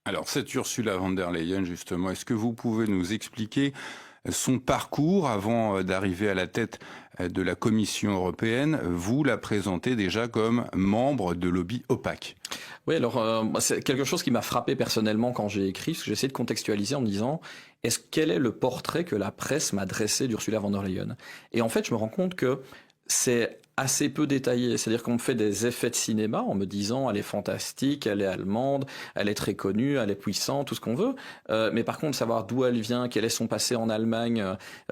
Alors, cette Ursula von der Leyen, justement, est-ce que vous pouvez nous expliquer son parcours avant d'arriver à la tête de la Commission européenne? Vous la présentez déjà comme membre de lobby opaque. Oui, alors c'est quelque chose qui m'a frappé personnellement quand j'ai écrit, parce que j'ai essayé de contextualiser en me disant, quel est le portrait que la presse m'a dressé d'Ursula von der Leyen? Et en fait, je me rends compte que c'est assez peu détaillé. C'est-à-dire qu'on me fait des effets de cinéma en me disant, elle est fantastique, elle est allemande, elle est très connue, elle est puissante, tout ce qu'on veut. Mais par contre, savoir d'où elle vient, quel est son passé en Allemagne,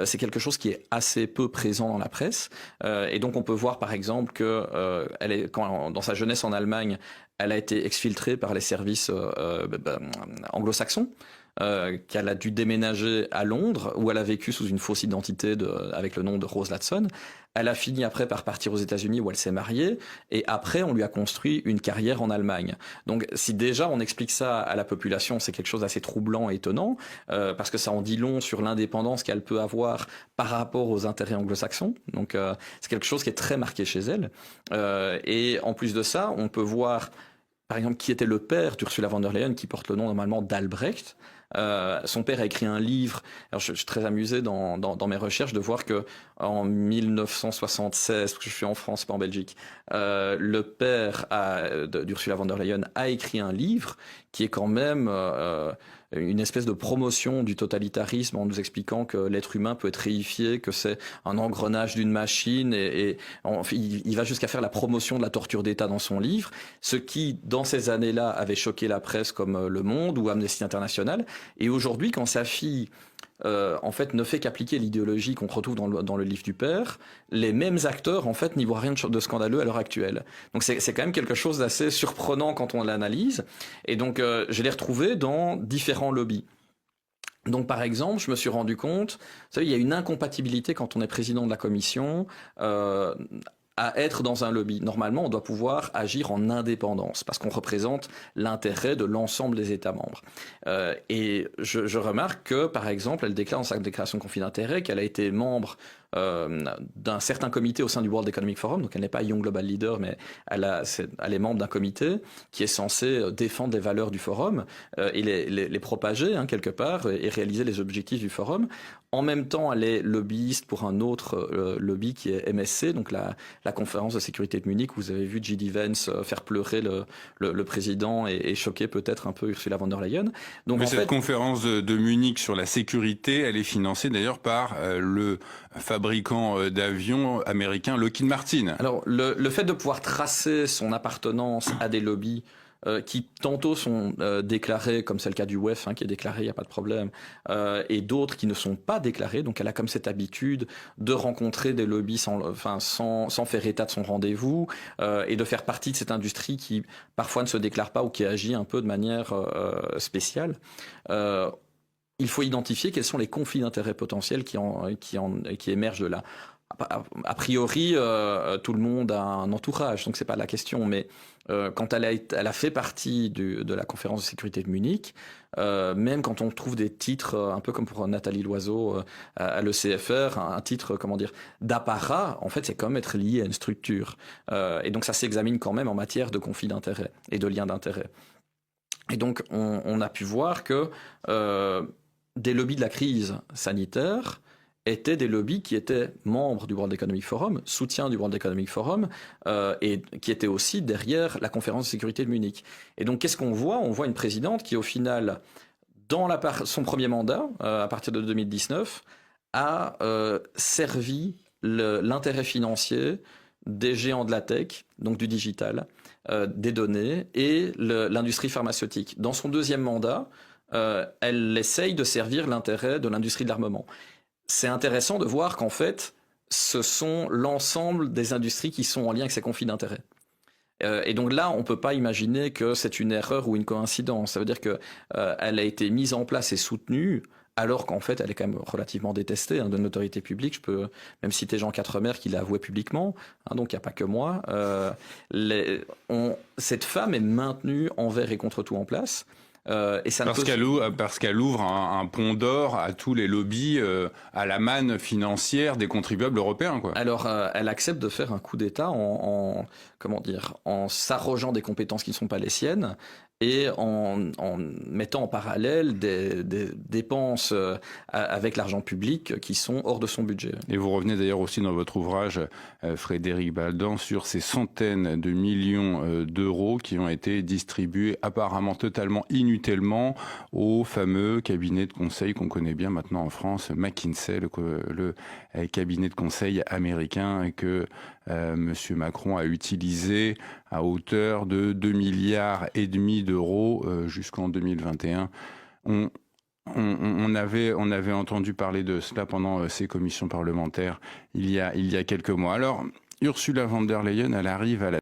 c'est quelque chose qui est assez peu présent dans la presse. Et donc, on peut voir, par exemple, que dans sa jeunesse en Allemagne, elle a été exfiltrée par les services anglo-saxons. Qu'elle a dû déménager à Londres, où elle a vécu sous une fausse identité avec le nom de Rose Ladson. Elle a fini après par partir aux États-Unis où elle s'est mariée, et après on lui a construit une carrière en Allemagne. Donc si déjà on explique ça à la population, c'est quelque chose d'assez troublant et étonnant, parce que ça en dit long sur l'indépendance qu'elle peut avoir par rapport aux intérêts anglo-saxons. Donc c'est quelque chose qui est très marqué chez elle. Et en plus de ça, on peut voir par exemple, qui était le père d'Ursula von der Leyen, qui porte le nom normalement d'Albrecht. Son père a écrit un livre. Alors, je suis très amusé dans mes recherches de voir que en 1976, parce que je suis en France, pas en Belgique, le père d'Ursula von der Leyen a écrit un livre qui est quand même une espèce de promotion du totalitarisme en nous expliquant que l'être humain peut être réifié, que c'est un engrenage d'une machine, il va jusqu'à faire la promotion de la torture d'État dans son livre, ce qui, dans ces années-là, avait choqué la presse comme Le Monde ou Amnesty International. Et aujourd'hui, quand sa fille en fait ne fait qu'appliquer l'idéologie qu'on retrouve dans le livre du père, les mêmes acteurs en fait n'y voient rien de scandaleux à l'heure actuelle. Donc c'est quand même quelque chose d'assez surprenant quand on l'analyse. Et donc je l'ai retrouvé dans différents lobbies. Donc par exemple, je me suis rendu compte, vous savez, il y a une incompatibilité quand on est président de la commission à être dans un lobby. Normalement, on doit pouvoir agir en indépendance parce qu'on représente l'intérêt de l'ensemble des États membres. Et je remarque que, par exemple, elle déclare dans sa déclaration de conflit d'intérêt qu'elle a été membre d'un certain comité au sein du World Economic Forum, donc elle n'est pas Young Global Leader, mais elle est membre d'un comité qui est censé défendre les valeurs du forum et les propager quelque part et réaliser les objectifs du forum. En même temps, elle est lobbyiste pour un autre lobby qui est MSC, donc la conférence de sécurité de Munich, où vous avez vu J.D. Vance faire pleurer le président et choquer peut-être un peu Ursula von der Leyen. Donc, mais cette conférence de Munich sur la sécurité, elle est financée d'ailleurs par le fabricant d'avions américain Lockheed Martin. Alors, le fait de pouvoir tracer son appartenance à des lobbies qui tantôt sont déclarés, comme c'est le cas du WEF, qui est déclaré, il n'y a pas de problème, et d'autres qui ne sont pas déclarés. Donc elle a comme cette habitude de rencontrer des lobbies sans faire état de son rendez-vous, et de faire partie de cette industrie qui parfois ne se déclare pas ou qui agit un peu de manière spéciale. Il faut identifier quels sont les conflits d'intérêts potentiels qui émergent de là. A priori, tout le monde a un entourage, donc c'est pas la question. Mais quand elle a fait partie de la conférence de sécurité de Munich, même quand on trouve des titres un peu comme pour Nathalie Loiseau à l'ECFR, un titre d'apparat, en fait, c'est quand même être lié à une structure. Et donc ça s'examine quand même en matière de conflit d'intérêts et de liens d'intérêts. Et donc on a pu voir que des lobbies de la crise sanitaire étaient des lobbies qui étaient membres du World Economic Forum, soutiens du World Economic Forum, et qui étaient aussi derrière la conférence de sécurité de Munich. Et donc, qu'est-ce qu'on voit? On voit une présidente qui, au final, dans son premier mandat, à partir de 2019, a servi l'intérêt financier des géants de la tech, donc du digital, des données, et l'industrie pharmaceutique. Dans son deuxième mandat, elle essaye de servir l'intérêt de l'industrie de l'armement. C'est intéressant de voir qu'en fait, ce sont l'ensemble des industries qui sont en lien avec ces conflits d'intérêts. Et donc là, on ne peut pas imaginer que c'est une erreur ou une coïncidence. Ça veut dire qu'elle a été mise en place et soutenue, alors qu'en fait, elle est quand même relativement détestée de l'autorité publique. Je peux même citer Jean Quatremer qui l'a avoué publiquement, donc il n'y a pas que moi. Cette femme est maintenue envers et contre tout en place. Et ça parce qu'elle ouvre un pont d'or à tous les lobbies, à la manne financière des contribuables européens, quoi. Alors, elle accepte de faire un coup d'État en s'arrogeant des compétences qui ne sont pas les siennes et en mettant en parallèle des dépenses avec l'argent public qui sont hors de son budget. Et vous revenez d'ailleurs aussi dans votre ouvrage, Frédéric Baldan, sur ces centaines de millions d'euros qui ont été distribués apparemment totalement inutilement au fameux cabinet de conseil qu'on connaît bien maintenant en France, McKinsey, le cabinet de conseil américain que Monsieur Macron a utilisé à hauteur de 2,5 milliards d'euros jusqu'en 2021. On avait entendu parler de cela pendant ces commissions parlementaires il y a quelques mois. Alors, Ursula von der Leyen, elle arrive à la